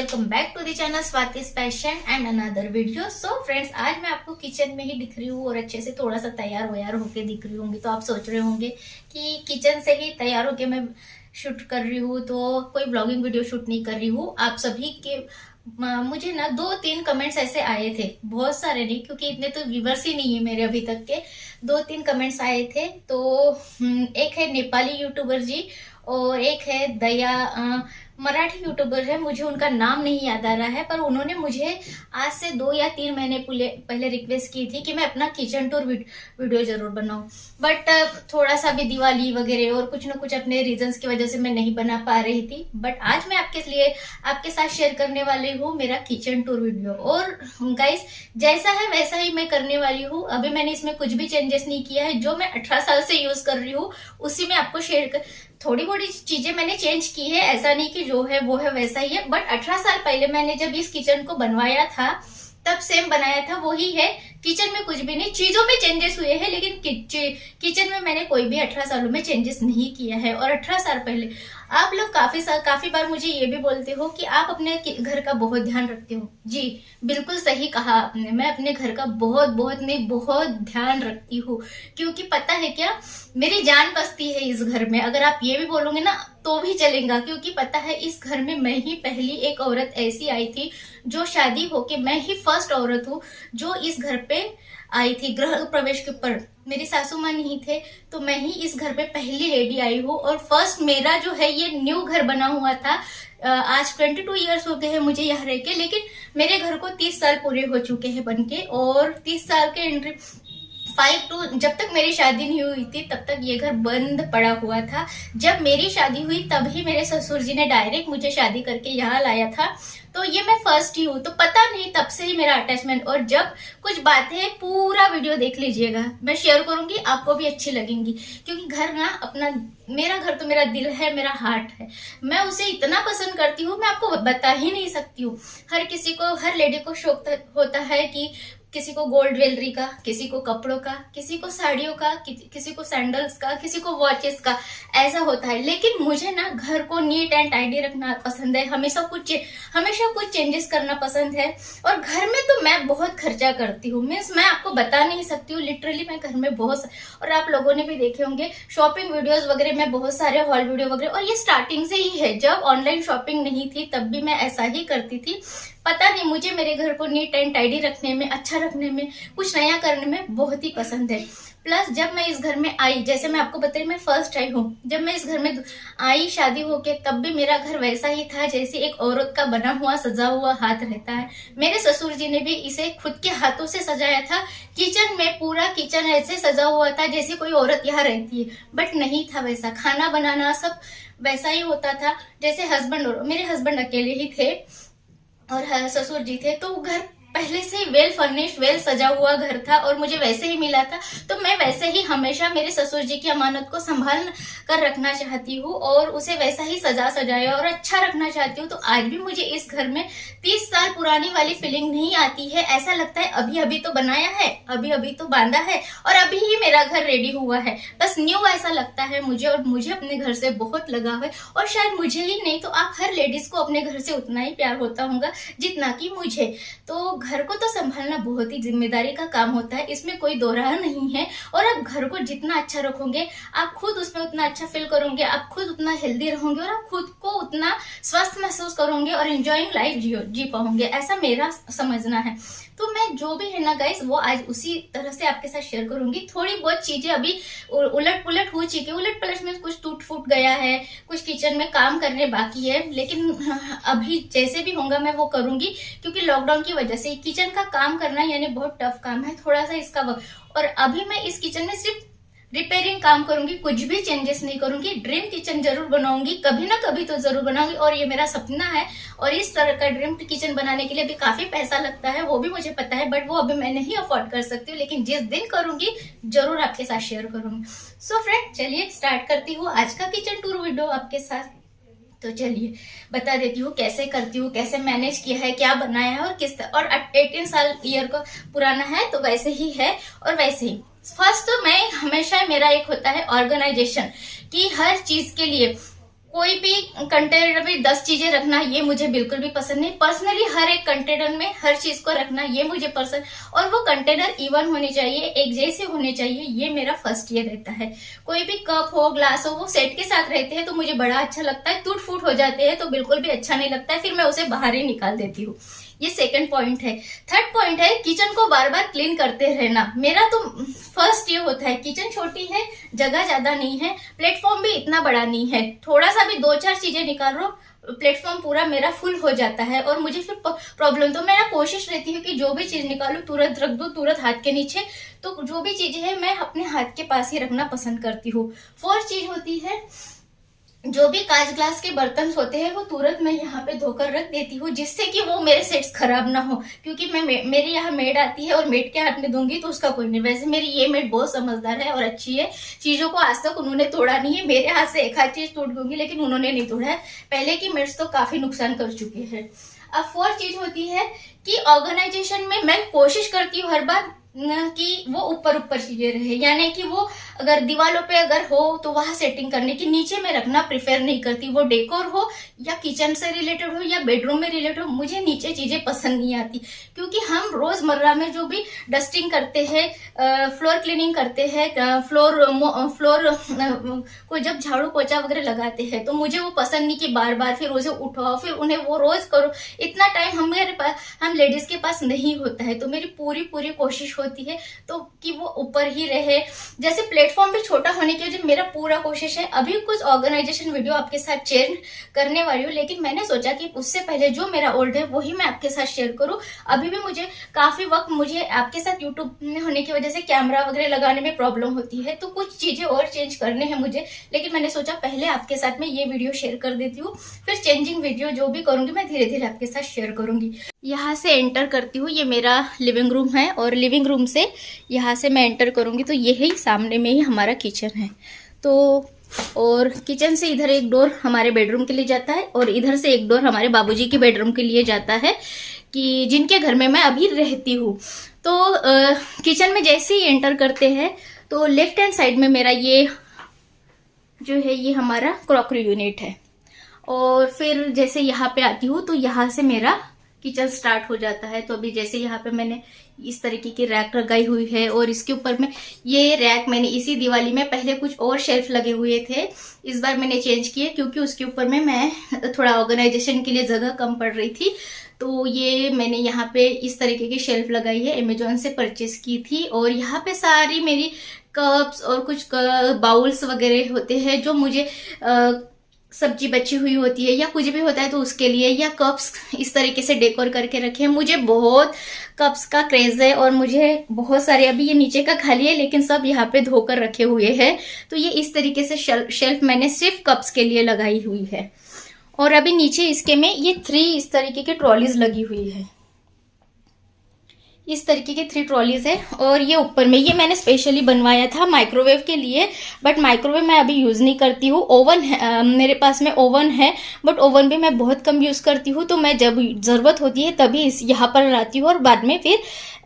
Welcome back to the channel Swati's passion and another video. So friends, आज मैं आपको kitchen में ही दिख रही हूँ और अच्छे से थोड़ा सा तैयार व्यार होके दिख रही होंगी। तो आप सोच रहे होंगे कि किचन से ही तैयार होके मैं शूट कर रही हूँ, तो कोई ब्लॉगिंग वीडियो शूट नहीं कर रही हूँ। आप सभी के मुझे ना 2-3 कमेंट्स ऐसे आए थे, बहुत सारे नहीं क्योंकि इतने तो व्यूवर्स ही नहीं है मेरे अभी तक के। 2-3 कमेंट्स आए थे। तो एक है नेपाली यूट्यूबर जी और एक है दया मराठी यूट्यूबर है, मुझे उनका नाम नहीं याद आ रहा है, पर उन्होंने मुझे आज से 2 या 3 महीने पहले रिक्वेस्ट की थी कि मैं अपना किचन टूर वीडियो जरूर बनाऊं। बट थोड़ा सा भी दिवाली वगैरह और कुछ ना कुछ अपने रीजंस की वजह से मैं नहीं बना पा रही थी। बट आज मैं आपके साथ शेयर करने वाली हूँ मेरा किचन टूर वीडियो। और गाइस, जैसा है वैसा ही मैं करने वाली हूँ। अभी मैंने इसमें कुछ भी चेंजेस नहीं किया है। जो मैं 18 साल से यूज कर रही हूँ उसी में आपको शेयर कर, थोड़ी थोड़ी चीजें मैंने चेंज की है, ऐसा नहीं कि जो है वो है वैसा ही है। बट 18 साल पहले मैंने जब इस किचन को बनवाया था तब सेम बनाया था, वही है। किचन में कुछ भी नहीं, चीजों में चेंजेस हुए हैं लेकिन किचन में मैंने कोई भी 18 सालों में चेंजेस नहीं किया है। और 18 साल पहले आप लोग काफी बार मुझे ये भी बोलते हो कि आप अपने घर का बहुत ध्यान रखते हो। जी बिल्कुल सही कहा आपने, मैं अपने घर का बहुत ध्यान रखती हूँ। क्योंकि पता है क्या, मेरी जान बसती है इस घर में। अगर आप ये भी बोलोगे ना तो भी चलेगा, क्योंकि पता है इस घर में मैं ही पहली एक औरत ऐसी आई थी जो शादी होके, मैं ही फर्स्ट औरत हूँ जो इस घर पे आई थी गृह प्रवेश के पर। मेरी सासू माँ नहीं थे तो मैं ही इस घर पे पहली लेडी आई हूँ। और फर्स्ट मेरा जो है ये न्यू घर बना हुआ था। आज 22 ईयर्स हो गए हैं मुझे यहाँ रह के, लेकिन मेरे घर को 30 साल पूरे हो चुके हैं बनके। और 30 साल के एंट्री 5 टू जब तक मेरी शादी नहीं हुई थी तब तक ये घर बंद पड़ा हुआ था। जब मेरी शादी हुई तभी मेरे ससुर जी ने डायरेक्ट मुझे शादी करके यहाँ लाया था। तो ये मैं फर्स्ट ही हूँ, तो पता नहीं तब से ही मेरा अटैचमेंट। और जब कुछ बातें, पूरा वीडियो देख लीजिएगा, मैं शेयर करूंगी, आपको भी अच्छी लगेंगी। क्योंकि घर ना अपना, मेरा घर तो मेरा दिल है, मेरा हार्ट है। मैं उसे इतना पसंद करती हूँ, मैं आपको बता ही नहीं सकती हूँ। हर किसी को, हर लेडी को शौक होता है कि किसी को गोल्ड ज्वेलरी का, किसी को कपड़ों का, किसी को साड़ियों का, किसी को सैंडल्स का, किसी को वॉचेस का, ऐसा होता है। लेकिन मुझे ना घर को नीट एंड टाइडी रखना पसंद है, हमेशा कुछ चेंजेस करना पसंद है। और घर में तो मैं बहुत खर्चा करती हूँ, मीन्स मैं आपको बता नहीं सकती हूँ। लिटरली मैं घर में बहुत, और आप लोगों ने भी देखे होंगे शॉपिंग वीडियोस वगैरह, मैं बहुत सारे हॉल वीडियो वगैरह, और ये स्टार्टिंग से ही है। जब ऑनलाइन शॉपिंग नहीं थी तब भी मैं ऐसा ही करती थी। पता नहीं, मुझे मेरे घर को नीट एंड टाइडी रखने में, अच्छा रखने में, कुछ नया करने में बहुत ही पसंद है। प्लस जब मैं इस घर में आई, जैसे मैं आपको बताई, मैं फर्स्ट आई हूँ। जब मैं इस घर में आई शादी होके, तब भी मेरा घर वैसा ही था जैसे एक औरत का बना हुआ सजा हुआ हाथ रहता है। मेरे ससुर जी ने भी इसे खुद के हाथों से सजाया था। किचन में पूरा किचन ऐसे सजा हुआ था जैसे कोई औरत यहाँ रहती है, बट नहीं था वैसा। खाना बनाना सब वैसा ही होता था जैसे हस्बैंड, और मेरे हस्बैंड अकेले ही थे और ससुर जी थे। तो घर पहले से वेल फर्निश्ड, वेल सजा हुआ घर था और मुझे वैसे ही मिला था। तो मैं वैसे ही हमेशा मेरे ससुर जी की अमानत को संभाल कर रखना चाहती हूँ और उसे वैसा ही सजाया और अच्छा रखना चाहती हूँ। तो आज भी मुझे इस घर में 30 साल पुरानी वाली फीलिंग नहीं आती है। ऐसा लगता है अभी अभी तो बनाया है, अभी अभी तो बांधा है और अभी ही मेरा घर रेडी हुआ है, बस न्यू ऐसा लगता है मुझे। और मुझे अपने घर से बहुत लगाव है, और शायद मुझे ही नहीं तो आप हर लेडीज को अपने घर से उतना ही प्यार होता होगा जितना कि मुझे। तो घर को तो संभालना बहुत ही जिम्मेदारी का काम होता है, इसमें कोई दो राह नहीं है। और आप घर को जितना अच्छा रखोगे, आप खुद उसमें उतना अच्छा फील करोगे, आप खुद उतना हेल्दी रहोगे और आप खुद को उतना स्वस्थ महसूस करोगे और एंजॉइंग लाइफ जी पाओगे, ऐसा मेरा समझना है। तो मैं जो भी है ना गाइस, वो आज उसी तरह से आपके साथ शेयर करूंगी। थोड़ी बहुत चीजें अभी उलट पुलट हो चुकी है, उलट पलट में कुछ टूट फूट गया है, कुछ किचन में काम करने बाकी है, लेकिन अभी जैसे भी होगा मैं वो करूंगी। क्योंकि लॉकडाउन की वजह से किचन का काम करना यानी बहुत टफ काम है, थोड़ा सा इसका वक्त। और अभी मैं इस किचन में सिर्फ रिपेयरिंग काम करूंगी, कुछ भी चेंजेस नहीं करूंगी। ड्रीम किचन जरूर बनाऊंगी, कभी ना कभी तो जरूर बनाऊंगी, और ये मेरा सपना है। और इस तरह का ड्रीम किचन बनाने के लिए भी काफी पैसा लगता है, वो भी मुझे पता है, बट वो अभी मैं नहीं अफोर्ड कर सकती हूँ। लेकिन जिस दिन करूंगी जरूर आपके साथ शेयर करूंगी। सो फ्रेंड, चलिए स्टार्ट करती हूँ आज का किचन टूर वीडियो आपके साथ। तो चलिए बता देती हूँ कैसे करती हूँ, कैसे मैनेज किया है, क्या बनाया है और किस तरह। और 18 साल ईयर का पुराना है तो वैसे ही है। और वैसे ही फर्स्ट तो मैं हमेशा, मेरा एक होता है ऑर्गेनाइजेशन, कि हर चीज के लिए कोई भी कंटेनर में 10 चीजें रखना ये मुझे बिल्कुल भी पसंद नहीं। पर्सनली हर एक कंटेनर में हर चीज को रखना ये मुझे पसंद, और वो कंटेनर इवन होने चाहिए, एक जैसे होने चाहिए, ये मेरा फर्स्ट ईयर रहता है। कोई भी कप हो, ग्लास हो, वो सेट के साथ रहते हैं तो मुझे बड़ा अच्छा लगता है। टूट फूट हो जाते हैं तो बिल्कुल भी अच्छा नहीं लगता है, फिर मैं उसे बाहर ही निकाल देती हूँ। ये सेकंड पॉइंट है। थर्ड पॉइंट है किचन को बार बार क्लीन करते रहना। मेरा तो फर्स्ट ये होता है, किचन छोटी है, जगह ज्यादा नहीं है, प्लेटफॉर्म भी इतना बड़ा नहीं है, थोड़ा सा भी 2-4 चीजें निकाल लो प्लेटफॉर्म पूरा मेरा फुल हो जाता है और मुझे फिर प्रॉब्लम। तो मेरा कोशिश रहती है कि जो भी चीज निकालू तुरंत रख दो, तुरंत हाथ के नीचे। तो जो भी चीजें है मैं अपने हाथ के पास ही रखना पसंद करती हूँ। फोर्थ चीज होती है, जो भी कांच ग्लास के बर्तन होते हैं वो तुरंत मैं यहाँ पे धोकर रख देती हूँ, जिससे कि वो मेरे सेट्स खराब ना हो। क्योंकि मेरे यहाँ मेड आती है और मेड के हाथ में दूंगी तो उसका कोई नहीं। वैसे मेरी ये मेड बहुत समझदार है और अच्छी है, चीजों को आज तक उन्होंने तोड़ा नहीं है। मेरे हाथ से एक आध चीज टूट दूंगी लेकिन उन्होंने नहीं तोड़ा है। पहले की मेड्स तो काफी नुकसान कर चुकी है। अब फोर्थ चीज होती है कि ऑर्गेनाइजेशन में मैं कोशिश करती हूँ हर बार कि वो ऊपर ऊपर चीजें रहे, यानी कि वो अगर दीवारों पे अगर हो तो वहां सेटिंग करने की, नीचे में रखना प्रेफर नहीं करती। वो डेकोर हो या किचन से रिलेटेड हो या बेडरूम में रिलेटेड हो, मुझे नीचे चीजें पसंद नहीं आती। क्योंकि हम रोजमर्रा में जो भी डस्टिंग करते हैं, फ्लोर क्लीनिंग करते हैं, फ्लोर को जब झाड़ू पोछा वगैरह लगाते हैं तो मुझे वो पसंद नहीं कि बार बार फिर उसे उठाओ, फिर उन्हें वो रोज करो। इतना टाइम हम लेडीज के पास नहीं होता है। तो मेरी पूरी कोशिश होती है तो कि वो ऊपर ही रहे। जैसे प्लेटफॉर्म भी छोटा होने की वजह मेरा पूरा कोशिश है। अभी कुछ ऑर्गेनाइजेशन वीडियो आपके साथ शेयर करने वाली हूँ, लेकिन मैंने सोचा कि उससे पहले जो मेरा ओल्ड है वही मैं आपके साथ शेयर करूँ। अभी भी मुझे काफी वक्त मुझे आपके साथ यूट्यूब में होने की वजह से कैमरा वगैरह लगाने में प्रॉब्लम होती है, तो कुछ चीजें और चेंज करने हैं मुझे। लेकिन मैंने सोचा पहले आपके साथ में ये वीडियो शेयर कर देती हूँ, फिर चेंजिंग वीडियो जो भी करूंगी मैं धीरे धीरे आपके साथ शेयर करूंगी। यहाँ से एंटर करती हूँ, ये मेरा लिविंग रूम है और लिविंग रूम से यहाँ से मैं एंटर करूंगी तो यही सामने में ही हमारा किचन है। तो और किचन से इधर एक डोर हमारे बेडरूम के लिए जाता है और इधर से एक डोर हमारे बाबूजी के बेडरूम के लिए जाता है, कि जिनके घर में मैं अभी रहती हूँ। तो किचन में जैसे ही एंटर करते हैं तो लेफ्ट हैंड साइड में मेरा ये जो है ये हमारा क्रॉकरी यूनिट है। और फिर जैसे यहाँ पे आती हूँ तो यहाँ से मेरा किचन स्टार्ट हो जाता है। तो अभी जैसे यहाँ पे मैंने इस तरीके की रैक लगाई हुई है और इसके ऊपर में ये रैक मैंने इसी दिवाली में, पहले कुछ और शेल्फ लगे हुए थे, इस बार मैंने चेंज किए क्योंकि उसके ऊपर में मैं थोड़ा ऑर्गेनाइजेशन के लिए जगह कम पड़ रही थी। तो ये मैंने यहाँ पे इस तरीके की शेल्फ लगाई है, अमेजोन से परचेस की थी। और यहाँ पे सारी मेरी कप्स और कुछ बाउल्स वगैरह होते हैं जो मुझे सब्जी बची हुई होती है या कुछ भी होता है तो उसके लिए, या कप्स इस तरीके से डेकोर करके रखे हैं। मुझे बहुत कप्स का क्रेज है और मुझे बहुत सारे, अभी ये नीचे का खाली है लेकिन सब यहाँ पे धोकर रखे हुए हैं। तो ये इस तरीके से शेल्फ मैंने सिर्फ कप्स के लिए लगाई हुई है। और अभी नीचे इसके में ये 3 इस तरीके की ट्रॉलीज लगी हुई है, इस तरीके की 3 ट्रॉलीज है। और ये ऊपर में ये मैंने स्पेशली बनवाया था माइक्रोवेव के लिए, बट माइक्रोवेव मैं अभी यूज नहीं करती हूँ। ओवन है मेरे पास में, ओवन है बट ओवन भी मैं बहुत कम यूज करती हूँ। तो मैं जब जरूरत होती है तभी यहाँ पर लाती हूँ और बाद में फिर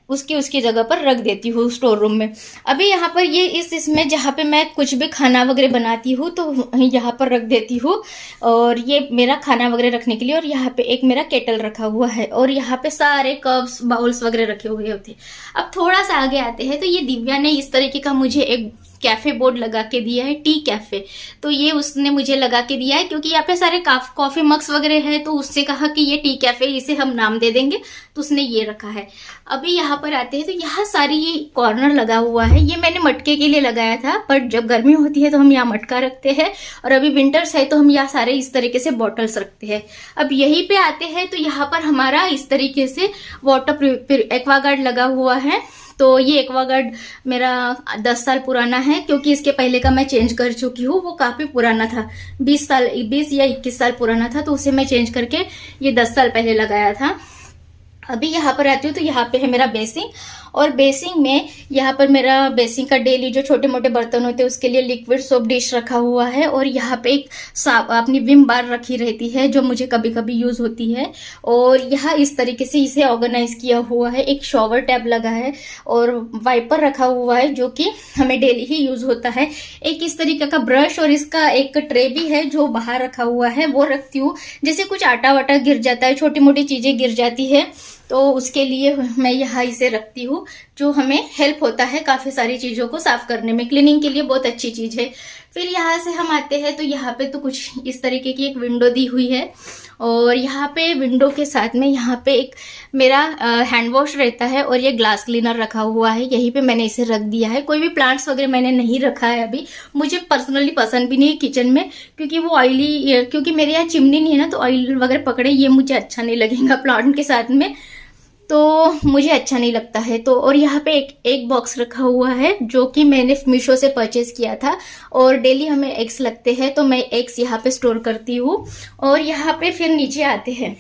उसकी जगह पर रख देती हूँ स्टोर रूम में। अभी यहाँ पर ये इसमें जहाँ पे मैं कुछ भी खाना वगैरह बनाती हूँ तो यहाँ पर रख देती हूँ, और ये मेरा खाना वगैरह रखने के लिए। और यहाँ पे एक मेरा केटल रखा हुआ है और यहाँ पे सारे कप्स बाउल्स वगैरह रखे हुए होते हैं। अब थोड़ा सा आगे आते हैं तो ये दिव्या ने इस तरीके का मुझे एक कैफे बोर्ड लगा के दिया है, टी कैफे। तो ये उसने मुझे लगा के दिया है क्योंकि यहाँ पे सारे कॉफी मग्स वगैरह है, तो उससे कहा कि ये टी कैफे, इसे हम नाम दे देंगे, तो उसने ये रखा है। अभी यहाँ पर आते हैं तो यहाँ सारी ये कॉर्नर लगा हुआ है, ये मैंने मटके के लिए लगाया था, पर जब गर्मी होती है तो हम यहाँ मटका रखते हैं और अभी विंटर्स है तो हम यहाँ सारे इस तरीके से बॉटल्स रखते हैं। अब यहीं पे आते हैं तो यहाँ पर हमारा इस तरीके से वाटर एक्वागार्ड लगा हुआ है। तो ये एक्वागार्ड मेरा 10 साल पुराना है क्योंकि इसके पहले का मैं चेंज कर चुकी हूँ, वो काफी पुराना था, 20 या 21 साल पुराना था, तो उसे मैं चेंज करके ये 10 साल पहले लगाया था। अभी यहाँ पर आती हूँ तो यहाँ पे है मेरा बेसिन और बेसिंग में यहाँ पर मेरा बेसिंग का डेली जो छोटे मोटे बर्तन होते हैं उसके लिए लिक्विड सोप डिश रखा हुआ है, और यहाँ पे एक अपनी विम बार रखी रहती है जो मुझे कभी कभी यूज होती है। और यहाँ इस तरीके से इसे ऑर्गेनाइज किया हुआ है। एक शॉवर टैब लगा है और वाइपर रखा हुआ है जो कि हमें डेली ही यूज होता है। एक इस तरीके का ब्रश और इसका एक ट्रे भी है जो बाहर रखा हुआ है, वो रखती हूँ। जैसे कुछ आटा वाटा गिर जाता है, छोटी मोटी चीजें गिर जाती है, तो उसके लिए मैं यहाँ इसे रखती हूँ, जो हमें हेल्प होता है काफी सारी चीजों को साफ करने में। क्लीनिंग के लिए बहुत अच्छी चीज है। फिर यहाँ से हम आते हैं तो यहाँ पे तो कुछ इस तरीके की एक विंडो दी हुई है, और यहाँ पे विंडो के साथ में यहाँ पे एक मेरा हैंड वॉश रहता है और ये ग्लास क्लीनर रखा हुआ है। यहीं पे मैंने इसे रख दिया है। कोई भी प्लांट्स वगैरह मैंने नहीं रखा है अभी, मुझे पर्सनली पसंद भी नहीं है किचन में, क्योंकि वो ऑयली, क्योंकि मेरे यहाँ चिमनी नहीं है ना, तो ऑयल वगैरह पकड़े ये मुझे अच्छा नहीं लगेगा प्लांट के साथ में, तो मुझे अच्छा नहीं लगता है। तो और यहाँ पे एक बॉक्स रखा हुआ है जो कि मैंने मीशो से परचेज किया था, और डेली हमें एग्स लगते हैं तो मैं एग्स यहाँ पे स्टोर करती हूँ। और यहाँ पे फिर नीचे आते हैं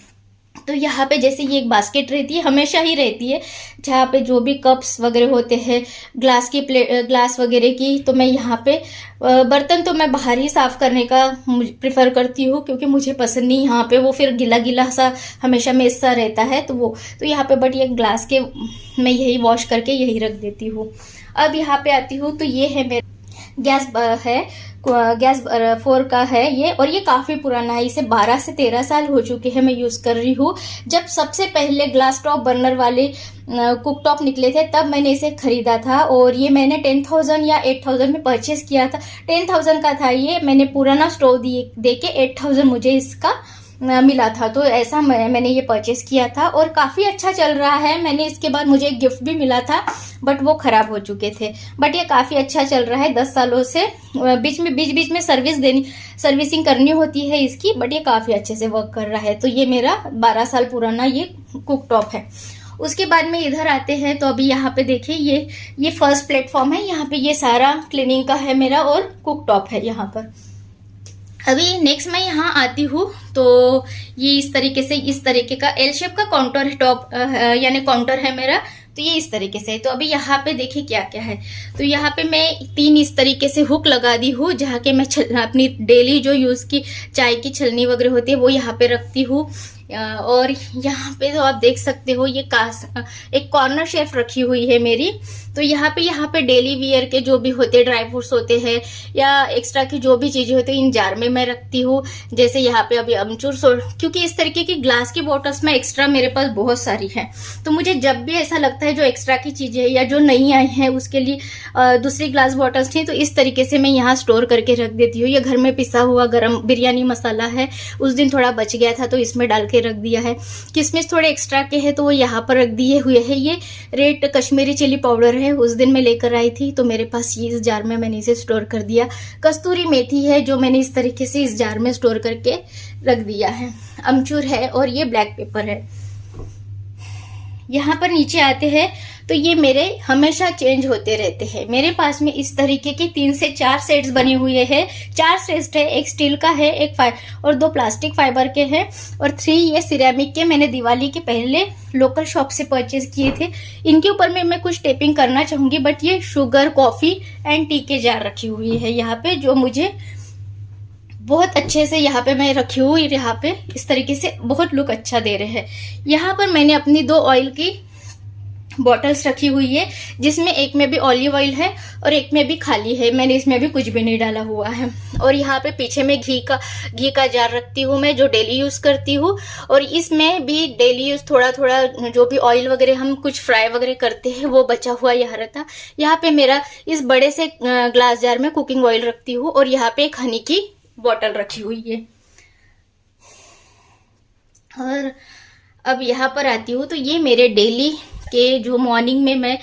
तो यहाँ पे जैसे ये एक बास्केट रहती है, हमेशा ही रहती है, जहाँ पे जो भी कप्स वगैरह होते हैं, ग्लास की ग्लास वगैरह की, तो मैं यहाँ पे बर्तन तो मैं बाहर ही साफ करने का प्रिफर करती हूँ, क्योंकि मुझे पसंद नहीं यहाँ पे वो फिर गिला गिला सा हमेशा मेस सा रहता है, तो यहाँ पे बट ये ग्लास के मैं यही वॉश करके यही रख देती हूँ। अब यहाँ पे आती हूँ तो ये है मेरा गैस है, गैस 4 का है ये, और ये काफी पुराना है, इसे 12 से 13 साल हो चुके हैं मैं यूज कर रही हूँ। जब सबसे पहले ग्लास टॉप बर्नर वाले कुक टॉप निकले थे तब मैंने इसे खरीदा था, और ये मैंने 10,000 या 8,000 में परचेस किया था। 10,000 का था ये, मैंने पुराना स्टोव दे के 8,000 मुझे इसका मिला था, तो ऐसा मैंने ये परचेस किया था और काफी अच्छा चल रहा है। मैंने इसके बाद मुझे एक गिफ्ट भी मिला था, बट वो खराब हो चुके थे, बट ये काफी अच्छा चल रहा है 10 सालों से। बीच में सर्विसिंग करनी होती है इसकी, बट ये काफी अच्छे से वर्क कर रहा है। तो ये मेरा 12 साल पुराना ये कुक टॉप है। उसके बाद में इधर आते हैं तो अभी यहाँ पे देखिए ये फर्स्ट प्लेटफॉर्म है, यहाँ पे ये सारा क्लीनिंग का है मेरा और कुक टॉप है यहाँ पर। अभी नेक्स्ट मैं यहाँ आती हूँ तो ये इस तरीके का एल शेप का काउंटर टॉप यानी काउंटर है मेरा, तो ये इस तरीके से है। तो अभी यहाँ पे देखिए क्या क्या है, तो यहाँ पे मैं 3 इस तरीके से हुक लगा दी हूँ, जहाँ के मैं अपनी डेली जो यूज की चाय की छलनी वगैरह होती है वो यहाँ पे रखती हूँ। और यहाँ पे तो आप देख सकते हो ये एक कॉर्नर शेल्फ रखी हुई है मेरी, तो यहाँ पे डेली वियर के जो भी होते हैं, ड्राई फ्रूट्स होते हैं या एक्स्ट्रा की जो भी चीजें होती है इन जार में मैं रखती हूँ। जैसे यहाँ पे अभी अमचूर क्योंकि इस तरीके की ग्लास की बॉटल्स में एक्स्ट्रा मेरे पास बहुत सारी है, तो मुझे जब भी ऐसा लगता है जो एक्स्ट्रा की चीजें या जो नहीं आई है उसके लिए दूसरी ग्लास बॉटल्स थी, तो इस तरीके से मैं यहाँ स्टोर करके रख देती हूँ। ये घर में पिसा हुआ गरम बिरयानी मसाला है, उस दिन थोड़ा बच गया था तो इसमें डाल के रख दिया है। किशमिश थोड़े एक्स्ट्रा के हैं तो वो यहाँ पर रख दिए हुए है। ये रेड कश्मीरी चिली पाउडर है, उस दिन मैं लेकर आई थी तो मेरे पास ये इस जार में मैंने इसे स्टोर कर दिया। कस्तूरी मेथी है जो मैंने इस तरीके से इस जार में स्टोर करके रख दिया है। अमचूर है और ये ब्लैक पेपर है। यहाँ पर नीचे आते हैं तो ये मेरे हमेशा चेंज होते रहते हैं। मेरे पास में इस तरीके के 3 से 4 सेट्स बने हुए हैं। 4 सेट्स है, एक स्टील का है, एक और 2 प्लास्टिक फाइबर के हैं और 3 ये सिरेमिक के मैंने दिवाली के पहले लोकल शॉप से परचेज किए थे। इनके ऊपर में मैं कुछ टेपिंग करना चाहूंगी, बट ये शुगर, कॉफी एंड टी के जार रखी हुई है यहाँ पे, जो मुझे बहुत अच्छे से यहाँ पे मैं रखी हूँ। यहाँ पे इस तरीके से बहुत लुक अच्छा दे रहे हैं। यहाँ पर मैंने अपनी 2 ऑयल की बॉटल्स रखी हुई है, जिसमें एक में भी ऑलिव ऑयल है और एक में भी खाली है। मैंने इसमें भी कुछ भी नहीं डाला हुआ है। और यहाँ पे पीछे में घी का जार रखती हूँ मैं, जो डेली यूज करती हूँ। और इसमें भी डेली यूज थोड़ा थोड़ा जो भी ऑयल वगैरह हम कुछ फ्राई वगैरह करते हैं वो बचा हुआ यहाँ रहता। यहाँ पे मेरा इस बड़े से ग्लास जार में कुकिंग ऑयल रखती हूँ और यहाँ पे एक हनी की बॉटल रखी हुई है। और अब यहाँ पर आती हूँ तो ये मेरे डेली के जो मॉर्निंग में मैं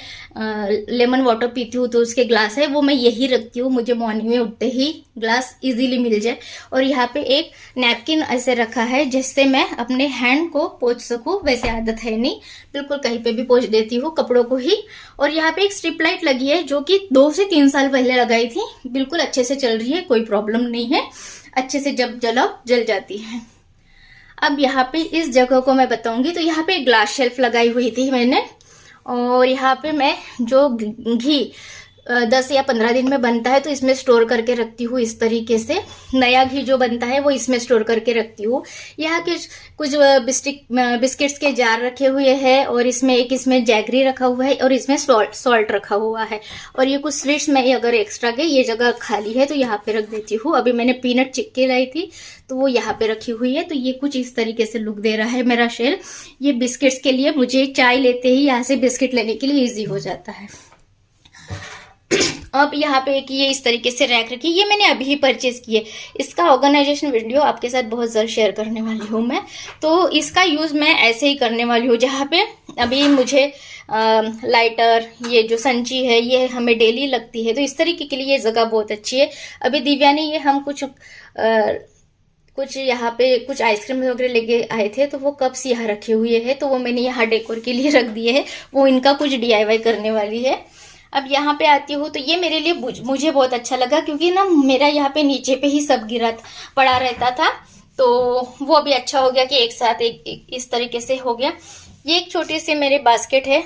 लेमन वाटर पीती हूँ तो उसके ग्लास है, वो मैं यही रखती हूँ। मुझे मॉर्निंग में उठते ही ग्लास इजीली मिल जाए। और यहाँ पे एक नैपकिन ऐसे रखा है जिससे मैं अपने हैंड को पोंछ सकूं। वैसे आदत है नहीं, बिल्कुल कहीं पे भी पोंछ देती हूँ कपड़ों को ही। और यहाँ पे एक स्ट्रिप लाइट लगी है जो कि 2 से 3 साल पहले लगाई थी, बिल्कुल अच्छे से चल रही है, कोई प्रॉब्लम नहीं है, अच्छे से जब जलाओ जल जाती है। अब यहाँ पे इस जगह को मैं बताऊंगी तो यहाँ पे एक ग्लास शेल्फ लगाई हुई थी मैंने, और यहाँ पे मैं जो घी 10 या 15 दिन में बनता है तो इसमें स्टोर करके रखती हूँ। इस तरीके से नया घी जो बनता है वो इसमें स्टोर करके रखती हूँ। यहाँ के कुछ बिस्किट्स के जार रखे हुए हैं और इसमें जैगरी रखा हुआ है और इसमें सॉल्ट रखा हुआ है। और ये कुछ स्वीट्स मैं अगर एक्स्ट्रा के ये जगह खाली है तो यहाँ पे रख देती हूँ। अभी मैंने पीनट चिक्की लाई थी तो वो यहाँ पे रखी हुई है। तो ये कुछ इस तरीके से लुक दे रहा है मेरा शेल्फ। ये बिस्किट्स के लिए मुझे चाय लेते ही यहाँ से बिस्किट लेने के लिए ईजी हो जाता है। अब यहाँ पे एक ये इस तरीके से रैक रखी, ये मैंने अभी ही परचेज की है। इसका ऑर्गेनाइजेशन वीडियो आपके साथ बहुत जल्द शेयर करने वाली हूँ मैं। तो इसका यूज मैं ऐसे ही करने वाली हूँ, जहाँ पे अभी मुझे लाइटर, ये जो संची है ये हमें डेली लगती है, तो इस तरीके के लिए ये जगह बहुत अच्छी है। अभी दिव्या ने ये हम कुछ यहाँ पे कुछ आइसक्रीम वगैरह लेके आए थे तो वो कप्स यहाँ रखे हुए हैं, तो वो मैंने यहाँ डेकोर के लिए रख दिए है। वो इनका कुछ DIY करने वाली है। अब यहाँ पे आती हूँ तो ये मेरे लिए मुझे बहुत अच्छा लगा, क्योंकि ना मेरा यहाँ पे नीचे पे ही सब गिरा पड़ा रहता था, तो वो भी अच्छा हो गया कि एक साथ एक इस तरीके से हो गया। ये एक छोटी सी मेरी बास्केट है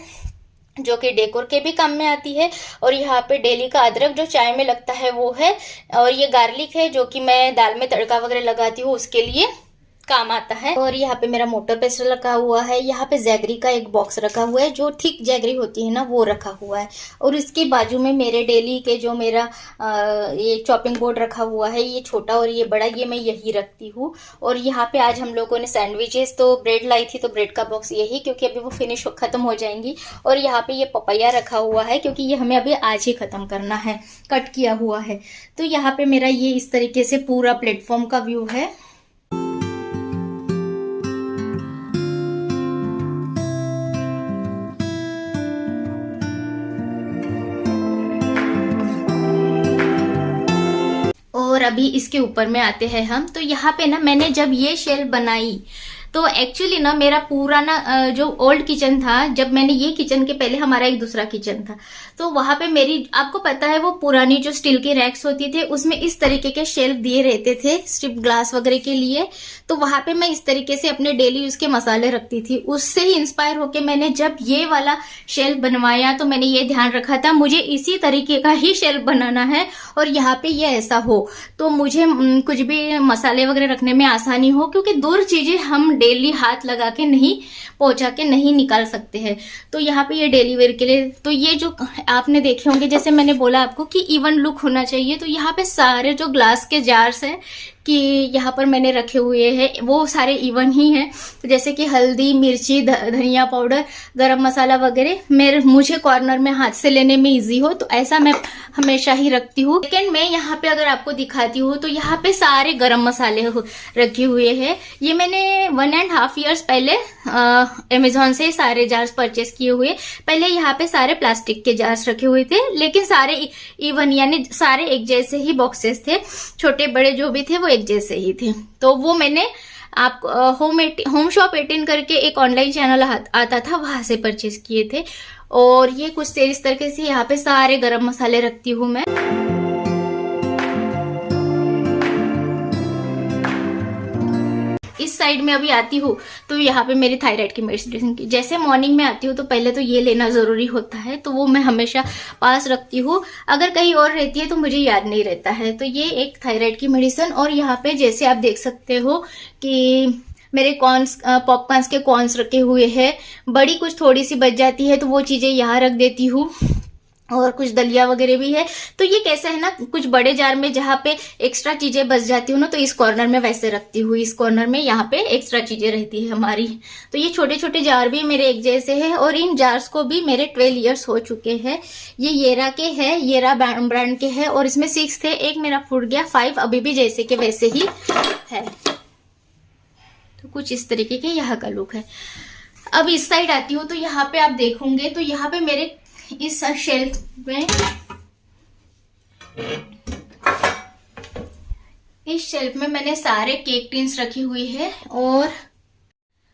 जो कि डेकोर के भी काम में आती है। और यहाँ पे डेली का अदरक जो चाय में लगता है वो है, और ये गार्लिक है जो कि मैं दाल में तड़का वगैरह लगाती हूँ उसके लिए काम आता है। और यहाँ पे मेरा मोटर पेस्ट रखा हुआ है। यहाँ पे जैगरी का एक बॉक्स रखा हुआ है, जो थिक जैगरी होती है ना वो रखा हुआ है। और इसके बाजू में मेरे डेली के जो मेरा ये चॉपिंग बोर्ड रखा हुआ है, ये छोटा और ये बड़ा, ये मैं यही रखती हूँ। और यहाँ पे आज हम लोगों ने सैंडविचेस तो ब्रेड लाई थी, तो ब्रेड का बॉक्स यही, क्योंकि अभी वो फिनिश खत्म हो जाएंगी। और यहाँ पे ये पपैया रखा हुआ है, क्योंकि ये हमें अभी आज ही खत्म करना है, कट किया हुआ है। तो यहाँ पे मेरा ये इस तरीके से पूरा प्लेटफॉर्म का व्यू है। और अभी इसके ऊपर में आते हैं हम। तो यहाँ पे ना मैंने जब ये शेल्फ बनाई तो एक्चुअली ना मेरा पूरा ना जो ओल्ड किचन था, जब मैंने ये किचन के पहले हमारा एक दूसरा किचन था, तो वहां पे मेरी, आपको पता है वो पुरानी जो स्टील की रैक्स होती थे उसमें इस तरीके के शेल्फ दिए रहते थे स्ट्रिप ग्लास वगैरह के लिए। तो वहां पे मैं इस तरीके से अपने डेली यूज के मसाले रखती थी। उससे ही इंस्पायर होके मैंने जब ये वाला शेल्फ बनवाया तो मैंने ये ध्यान रखा था मुझे इसी तरीके का ही शेल्फ बनाना है, और यहाँ पे ये ऐसा हो तो मुझे कुछ भी मसाले वगैरह रखने में आसानी हो, क्योंकि दूर चीजें हम डेली हाथ लगा के नहीं पहुंचा के नहीं निकाल सकते हैं। तो यहाँ पे ये डेली वेयर के लिए, तो ये जो आपने देखे होंगे, जैसे मैंने बोला आपको कि इवन लुक होना चाहिए, तो यहाँ पे सारे जो ग्लास के जार्स हैं कि यहाँ पर मैंने रखे हुए हैं वो सारे इवन ही हैं। तो जैसे कि हल्दी, मिर्ची, धनिया पाउडर, गरम मसाला वगैरह मुझे कॉर्नर में हाथ से लेने में इजी हो, तो ऐसा मैं हमेशा ही रखती हूँ। सेकेंड में यहाँ पे अगर आपको दिखाती हूँ तो यहाँ पे सारे गरम मसाले रखे हुए हैं। ये मैंने 1.5 years पहले अमेजोन से सारे जार्स परचेस किए हुए। पहले यहाँ पे सारे प्लास्टिक के जार्स रखे हुए थे, लेकिन सारे इवन यानी सारे एक जैसे ही बॉक्सेस थे, छोटे बड़े जो भी थे वो एक जैसे ही थे। तो वो मैंने आपको होम शॉप 18 करके एक ऑनलाइन चैनल आता था, वहां से परचेज किए थे। और ये कुछ इस तरीके से यहाँ पे सारे गरम मसाले रखती हूँ मैं। इस साइड में अभी आती हूँ तो यहाँ पे मेरी थायराइड की मेडिसिन की, जैसे मॉर्निंग में आती हूँ तो पहले तो ये लेना जरूरी होता है, तो वो मैं हमेशा पास रखती हूँ। अगर कहीं और रहती है तो मुझे याद नहीं रहता है। तो ये एक थायराइड की मेडिसिन। और यहाँ पे जैसे आप देख सकते हो कि मेरे कॉर्न्स, पॉपकॉर्न्स के कॉर्न्स रखे हुए हैं। बड़ी कुछ थोड़ी सी बच जाती है तो वो चीजें यहाँ रख देती हूँ। और कुछ दलिया वगैरह भी है। तो ये कैसा है ना, कुछ बड़े जार में जहाँ पे एक्स्ट्रा चीजें बच जाती हूँ ना, तो इस कॉर्नर में वैसे रखती हूँ। इस कॉर्नर में यहाँ पे एक्स्ट्रा चीजें रहती है हमारी। तो ये छोटे छोटे जार भी मेरे एक जैसे हैं, और इन जार्स को भी मेरे 12 years हो चुके हैं। ये येरा के हैं, येरा ब्रांड के हैं, और इसमें 6 थे, एक मेरा फूट गया, 5 अभी भी जैसे के वैसे ही है। तो कुछ इस तरीके के यहाँ का लुक है। अब इस साइड आती हूँ तो यहाँ पे आप देखोगे तो यहाँ पे मेरे इस शेल्फ में, इस शेल्फ में मैंने सारे केक टिन्स रखी हुई है। और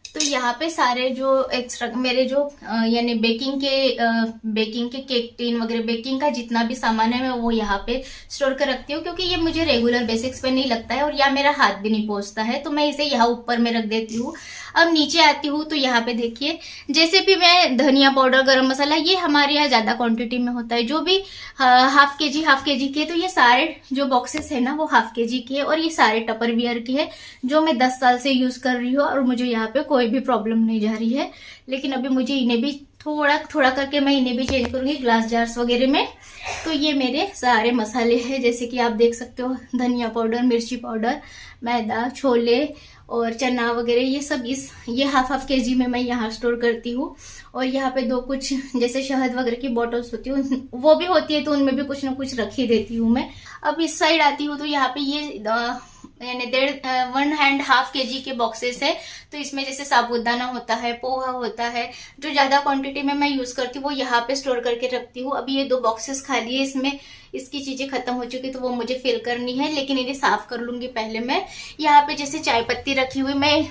तो यहाँ पे सारे जो एक्स्ट्रा मेरे जो यानी बेकिंग के केक टिन वगैरह, बेकिंग का जितना भी सामान है मैं वो यहाँ पे स्टोर कर रखती हूँ, क्योंकि ये मुझे रेगुलर बेसिक्स पे नहीं लगता है और या मेरा हाथ भी नहीं पहुंचता है, तो मैं इसे यहाँ ऊपर में रख देती हूँ। अब नीचे आती हूँ तो यहाँ पे देखिए, जैसे भी मैं धनिया पाउडर, गरम मसाला, ये हमारे यहाँ ज्यादा क्वांटिटी में होता है, जो भी हाफ के जी के, तो ये सारे जो बॉक्सेस है ना वो हाफ के जी के, और ये सारे टपरवेयर के है जो मैं 10 साल से यूज कर रही हूँ, और मुझे यहाँ पे कोई भी प्रॉब्लम नहीं जा रही है। लेकिन अभी मुझे इन्हें भी थोड़ा थोड़ा करके मैं इन्हें भी चेंज करूंगी ग्लास जार्स वगैरह में। तो ये मेरे सारे मसाले हैं, जैसे कि आप देख सकते हो, धनिया पाउडर, मिर्ची पाउडर, मैदा, छोले और चना वगैरह, ये सब ये हाफ के जी में मैं यहाँ स्टोर करती हूँ। और यहाँ पे दो कुछ जैसे शहद वगैरह की बॉटल्स होती है, वो भी होती है, तो उनमें भी कुछ ना कुछ रख ही देती हूँ मैं। अब इस साइड आती हूँ तो यहाँ पे ये यानी 1.5 kg के बॉक्सेस है। तो इसमें जैसे साबूदाना होता है, पोहा होता है, जो ज्यादा क्वांटिटी में मैं यूज करती हूँ वो यहाँ पे स्टोर करके रखती हूँ। अभी ये 2 बॉक्सेस खाली है, इसमें इसकी चीजें खत्म हो चुकी, तो वो मुझे फिल करनी है, लेकिन इन्हें साफ कर लूंगी पहले मैं। यहाँ पे जैसे चाय पत्ती रखी हुई, मैं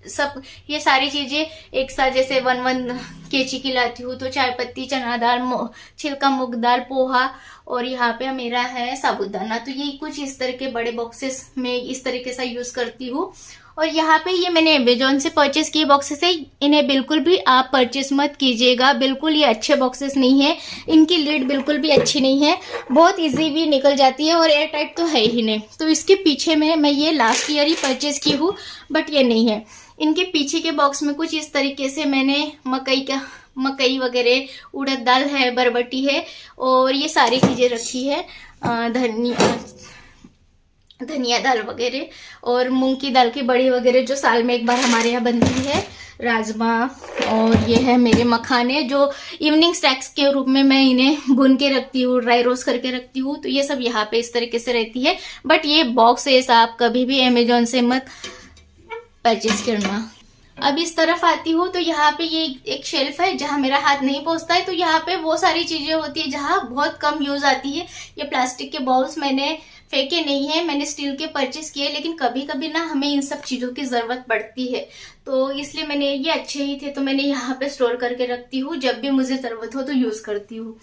सब ये सारी चीजें एक साथ जैसे 1 kg की लाती हूँ। तो चाय पत्ती, चना दाल, छिलका मूंग दाल, पोहा, और यहाँ पे मेरा है साबूदाना। तो ये कुछ इस तरह के बड़े बॉक्सेस में इस तरीके से यूज करती हूँ। और यहाँ पे ये मैंने अमेजोन से परचेस किए बॉक्सेस है, इन्हें बिल्कुल भी आप परचेस मत कीजिएगा, बिल्कुल ये अच्छे बॉक्सेस नहीं है, इनकी लीड बिल्कुल भी अच्छी नहीं है, बहुत इजी भी निकल जाती है, और एयर टाइट तो है ही नहीं। तो इसके पीछे में मैं ये लास्ट ईयर ही परचेस की हूँ, बट ये नहीं है। इनके पीछे के बॉक्स में कुछ इस तरीके से मैंने मकई वगैरह, उड़द दाल है, बरबटी है, और ये सारी चीजें रखी है, धनिया दाल वगैरह, और मूंग की दाल की बड़ी वगैरह जो साल में एक बार हमारे यहाँ बनती है, राजमा, और ये है मेरे मखाने जो इवनिंग स्नैक्स के रूप में मैं इन्हें भून के रखती हूँ, ड्राई रोस्ट करके रखती हूँ। तो ये सब यहाँ पे इस तरीके से रहती है, बट ये बॉक्सेस आप कभी भी अमेजोन से मत परचेज करना। अब इस तरफ आती हूँ तो यहाँ पे ये एक शेल्फ है जहाँ मेरा हाथ नहीं पहुंचता है, तो यहाँ पे वो सारी चीजें होती है जहाँ बहुत कम यूज आती है। ये प्लास्टिक के बाउल्स मैंने फेंके नहीं है, मैंने स्टील के परचेस किए, लेकिन कभी कभी ना हमें इन सब चीजों की जरूरत पड़ती है, तो इसलिए मैंने ये अच्छे ही थे तो मैंने यहाँ पे स्टोर करके रखती हूँ, जब भी मुझे जरूरत हो तो यूज करती हूँ।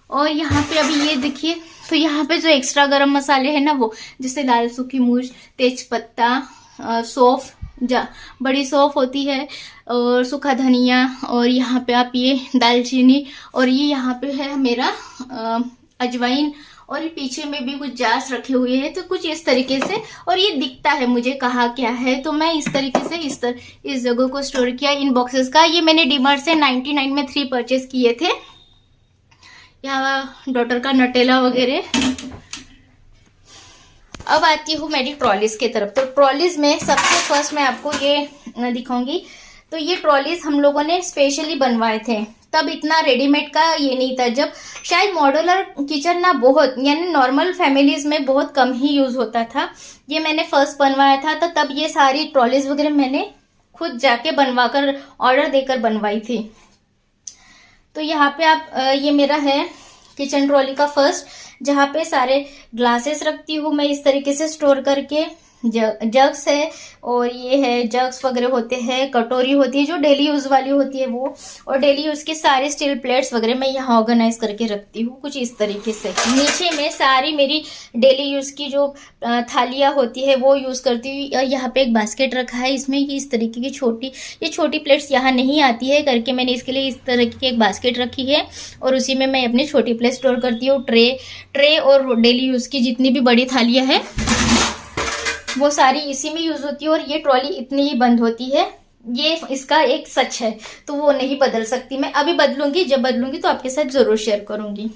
और यहाँ पे अभी ये देखिए, तो यहाँ पे जो एक्स्ट्रा गरम मसाले है ना, वो जैसे दाल सूखी मिर्च, तेज पत्ता, सौंफ, बड़ी सौंफ होती है, और सूखा धनिया, और यहाँ पे आप ये दालचीनी, और ये यहाँ पे है मेरा अजवाइन, और ये पीछे में भी कुछ जार्स रखे हुए हैं। तो कुछ इस तरीके से, और ये दिखता है मुझे कहाँ क्या है, तो मैं इस तरीके से इस जगह को स्टोर किया इन बॉक्सेस का। ये मैंने डीमार्ट से 99 में 3 परचेस किए थे, यहाँ डॉटर का नटेला वगैरह। अब आती हूँ मेरी ट्रॉलीज की तरफ। तो ट्रॉलीज में सबसे फर्स्ट मैं आपको ये दिखाऊंगी। तो ये ट्रॉलीज हम लोगों ने स्पेशली बनवाए थे, तब इतना रेडीमेड का ये नहीं था, जब शायद मॉड्यूलर किचन ना बहुत, यानी नॉर्मल फैमिलीज में बहुत कम ही यूज होता था। ये मैंने फर्स्ट बनवाया था, तो तब ये सारी ट्रॉलीज वगैरह मैंने खुद जाके बनवाकर, ऑर्डर देकर बनवाई थी। तो यहाँ पे आप ये मेरा है किचन ट्रॉली का फर्स्ट, जहाँ पे सारे ग्लासेस रखती हूँ मैं इस तरीके से स्टोर करके। जग्स है, और ये है जग्स वगैरह होते हैं, कटोरी होती है जो डेली यूज वाली होती है वो, और डेली यूज के सारे स्टील प्लेट्स वगैरह मैं यहाँ ऑर्गेनाइज करके रखती हूँ कुछ इस तरीके से। नीचे में सारी मेरी डेली यूज की जो थालियाँ होती है वो यूज करती हूँ। यहाँ पे एक बास्केट रखा है, इसमें इस तरीके की छोटी प्लेट्स यहाँ नहीं आती है करके मैंने इसके लिए इस तरह की एक बास्केट रखी है, और उसी में मैं अपनी छोटी प्लेट स्टोर करती हूँ। ट्रे और डेली यूज की जितनी भी बड़ी थालियाँ हैं वो सारी इसी में यूज होती है, और ये ट्रॉली इतनी ही बंद होती है। ये इसका एक सच है, तो वो नहीं बदल सकती मैं, अभी बदलूंगी, जब बदलूंगी तो आपके साथ जरूर शेयर करूंगी।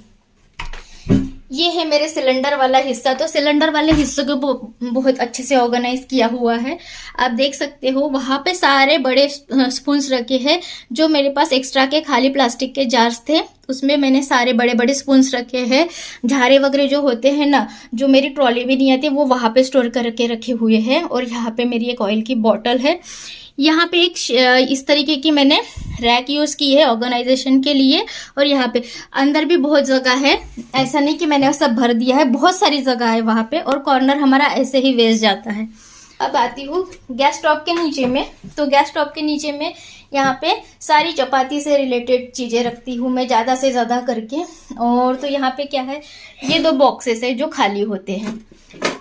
ये है मेरे सिलेंडर वाला हिस्सा। तो सिलेंडर वाले हिस्से को बहुत अच्छे से ऑर्गेनाइज किया हुआ है, आप देख सकते हो। वहां पे सारे बड़े स्पून्स रखे हैं, जो मेरे पास एक्स्ट्रा के खाली प्लास्टिक के जार्स थे उसमें मैंने सारे बड़े बड़े स्पून्स रखे हैं। झारे वगैरह जो होते हैं ना, जो मेरी ट्रॉली में नहीं आती, वो वहां पे स्टोर करके रखे हुए हैं। और यहाँ पे मेरी एक ऑयल की बॉटल है। यहाँ पे एक इस तरीके की मैंने रैक यूज की है ऑर्गेनाइजेशन के लिए, और यहाँ पे अंदर भी बहुत जगह है, ऐसा नहीं कि मैंने सब भर दिया है, बहुत सारी जगह है वहां पे, और कॉर्नर हमारा ऐसे ही वेस्ट जाता है। अब आती हूँ गैस स्टोव के नीचे में। तो गैस स्टोव के नीचे में यहाँ पे सारी चपाती से रिलेटेड चीजें रखती हूँ मैं, ज्यादा से ज्यादा करके। और तो यहाँ पे क्या है, ये 2 बॉक्सेस है जो खाली होते हैं।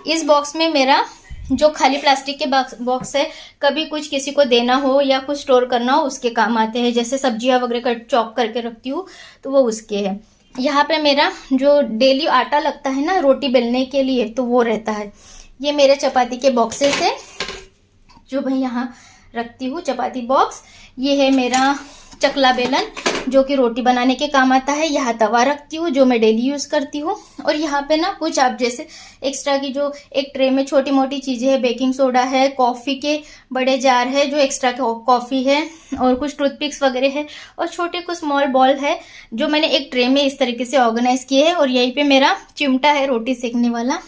इस बॉक्स में मेरा जो खाली प्लास्टिक के बॉक्स है, कभी कुछ किसी को देना हो या कुछ स्टोर करना हो उसके काम आते हैं। जैसे सब्जियां वगैरह कट चॉप करके रखती हूँ तो वो उसके है। यहाँ पे मेरा जो डेली आटा लगता है ना रोटी बेलने के लिए, तो वो रहता है। ये मेरे चपाती के बॉक्सेस है जो मैं यहाँ रखती हूँ, चपाती बॉक्स। ये है मेरा चकला बेलन जो कि रोटी बनाने के काम आता है। यहाँ तवा रखती हूँ जो मैं डेली यूज करती हूँ। और यहाँ पे ना कुछ आप जैसे एक्स्ट्रा की जो एक ट्रे में छोटी मोटी चीजें है, बेकिंग सोडा है, कॉफी के बड़े जार है जो एक्स्ट्रा कॉफी है, और कुछ टूथपिक्स वगैरह है, और छोटे कुछ स्मॉल बॉल है जो मैंने एक ट्रे में इस तरीके से ऑर्गेनाइज किए है। और यहीं पे मेरा चिमटा है रोटी सेकने वाला,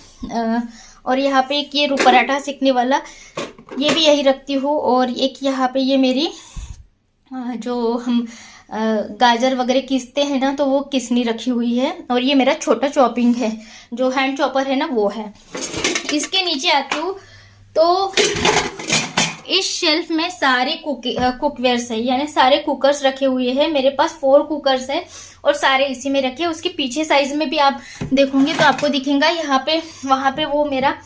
और यहाँ पे एक ये पराठा सेकने वाला, ये भी यही रखती हूँ। और एक यहाँ पे ये मेरी जो हम गाजर वगैरह किसते हैं ना, तो वो किसनी रखी हुई है। और ये मेरा छोटा चॉपिंग है, जो हैंड चॉपर है ना वो है। इसके नीचे आती हूँ तो इस शेल्फ में सारे कुकवेयर्स है, यानी सारे कुकर्स रखे हुए हैं। मेरे पास 4 कुकर्स है और सारे इसी में रखे। उसके पीछे साइज में भी आप देखोगे तो आपको दिखेगा, यहाँ पे वहां पे वो मेरा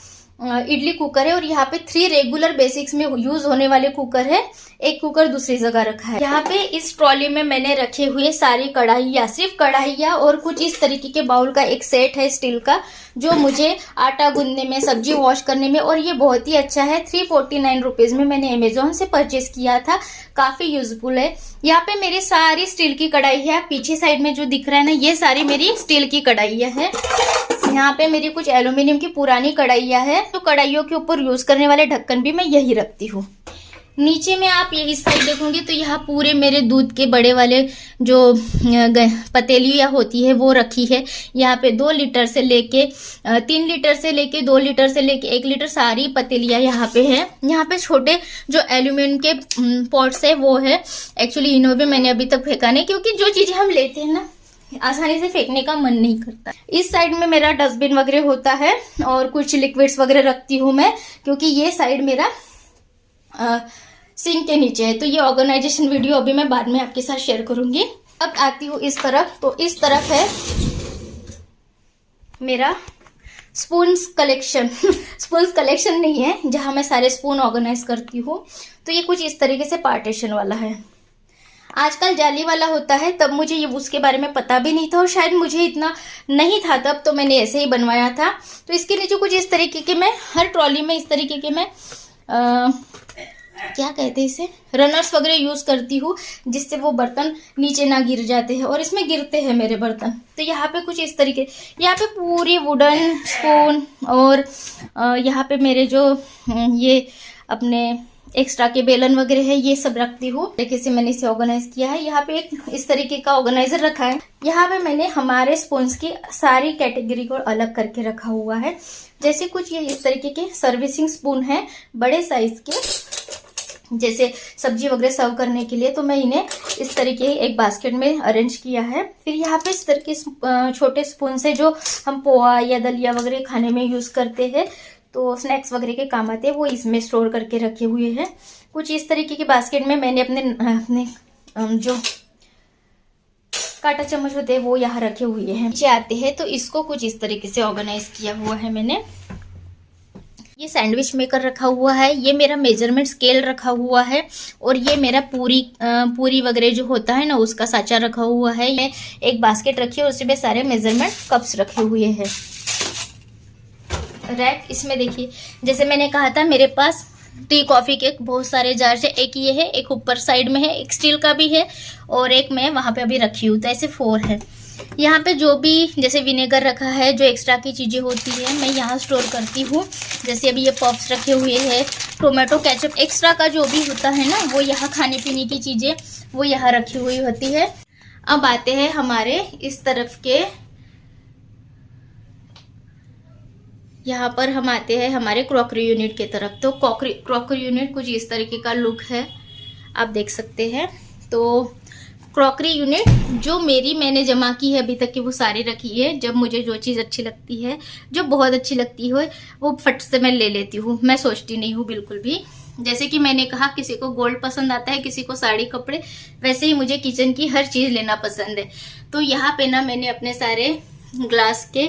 इडली कुकर है। और यहाँ पे 3 रेगुलर बेसिक्स में यूज होने वाले कुकर है, एक कुकर दूसरी जगह रखा है। यहाँ पे इस ट्रॉली में मैंने रखे हुए सारी कढ़ाइयाँ, सिर्फ कढ़ाइयाँ और कुछ इस तरीके के बाउल का एक सेट है स्टील का, जो मुझे आटा गूंदने में, सब्जी वॉश करने में, और ये बहुत ही अच्छा है। 349 रुपीज में मैंने अमेजोन से परचेज किया था, काफी यूजफुल है। यहाँ पे मेरी सारी स्टील की कढ़ाई है। पीछे साइड में जो दिख रहा है ना, ये सारी मेरी स्टील की कढ़ाइयाँ है। यहाँ पे मेरी कुछ एल्यूमिनियम की पुरानी कढ़ाइयाँ है, तो कढ़ाइयों के ऊपर यूज करने वाले ढक्कन भी मैं यही रखती हूँ। नीचे में आप ये इस साइड देखोगे तो यहाँ पूरे मेरे दूध के बड़े वाले जो पतीलियाँ होती है वो रखी है। यहाँ पे 2 लीटर से लेके 3 लीटर से लेके 2 लीटर से लेके 1 लीटर सारी पतीलियाँ यहाँ पे है। यहाँ पे छोटे जो एल्यूमिनियम के पॉट्स है वो है। एक्चुअली इन्हों भी मैंने अभी तक फेंका नहीं, क्योंकि जो चीजें हम लेते हैं ना आसानी से फेंकने का मन नहीं करता। इस साइड में मेरा डस्टबिन वगैरह होता है, और कुछ लिक्विड्स वगैरह रखती हूँ मैं, क्योंकि ये साइड मेरा सिंक के नीचे है। तो ये ऑर्गेनाइजेशन वीडियो अभी मैं बाद में आपके साथ शेयर करूंगी। अब आती हूँ इस तरफ, तो इस तरफ है मेरा स्पून्स कलेक्शन। स्पून्स कलेक्शन नहीं है, जहां मैं सारे स्पून ऑर्गेनाइज करती हूँ। तो ये कुछ इस तरीके से पार्टीशन वाला है। आजकल जाली वाला होता है, तब मुझे ये उसके बारे में पता भी नहीं था, और शायद मुझे इतना नहीं था तब, तो मैंने ऐसे ही बनवाया था। तो इसके नीचे कुछ इस तरीके के मैं हर ट्रॉली में इस तरीके के मैं क्या कहते हैं इसे, रनर्स वगैरह यूज करती हूँ, जिससे वो बर्तन नीचे ना गिर जाते हैं, और इसमें गिरते हैं मेरे बर्तन। तो यहाँ पे कुछ इस तरीके, यहाँ पे पूरी वुडन स्पून, और यहाँ पे मेरे जो ये अपने एक्स्ट्रा के बेलन वगैरह है ये सब रखती हूँ। तरीके से मैंने इसे ऑर्गेनाइज किया है। यहाँ पे एक इस तरीके का ऑर्गेनाइजर रखा है। यहाँ पे मैंने हमारे स्पून्स की सारी कैटेगरी को अलग करके रखा हुआ है। जैसे कुछ ये इस तरीके के सर्विसिंग स्पून है बड़े साइज के, जैसे सब्जी वगैरह सर्व करने के लिए, तो मैं इन्हें इस तरीके एक बास्केट में अरेंज किया है। फिर यहाँ पे इस तरह के छोटे स्पून से जो हम पोहा या दलिया वगैरह खाने में यूज करते हैं, तो स्नैक्स वगैरह के काम आते हैं, वो इसमें स्टोर करके रखे हुए हैं। कुछ इस तरीके के बास्केट में मैंने अपने जो कांटा चम्मच होते हैं वो यहाँ रखे हुए हैं। नीचे आते हैं तो इसको कुछ इस तरीके से ऑर्गेनाइज किया हुआ है मैंने। ये सैंडविच मेकर रखा हुआ है, ये मेरा मेजरमेंट स्केल रखा हुआ है, और ये मेरा पूरी वगैरह जो होता है ना उसका साचा रखा हुआ है। मैं एक बास्केट रखी है, उसमें सारे मेजरमेंट कप्स रखे हुए हैं। रैक, इसमें देखिए जैसे मैंने कहा था मेरे पास टी कॉफी के बहुत सारे जार है। एक ये है, एक ऊपर साइड में है, एक स्टील का भी है, और एक मैं वहां पे अभी रखी हूँ। तो ऐसे 4 है। यहाँ पे जो भी जैसे विनेगर रखा है, जो एक्स्ट्रा की चीजें होती है मैं यहाँ स्टोर करती हूँ। जैसे अभी ये पफ्स रखे हुए हैं, टोमेटो केचप एक्स्ट्रा का जो भी होता है ना, वो यहाँ खाने पीने की चीजें वो यहाँ रखी हुई होती है। अब आते हैं हमारे इस तरफ के, यहाँ पर हम आते हैं हमारे क्रॉकरी यूनिट की तरफ। तो क्रॉकरी यूनिट कुछ इस तरीके का लुक है, आप देख सकते हैं। तो क्रॉकरी यूनिट जो मैंने जमा की है अभी तक की, वो सारी रखी है। जब मुझे जो चीज़ अच्छी लगती है, जो बहुत अच्छी लगती है, वो फट से मैं ले लेती हूँ। मैं सोचती नहीं हूँ बिल्कुल भी। जैसे कि मैंने कहा, किसी को गोल्ड पसंद आता है, किसी को साड़ी कपड़े, वैसे ही मुझे किचन की हर चीज़ लेना पसंद है। तो यहाँ पे ना मैंने अपने सारे ग्लास के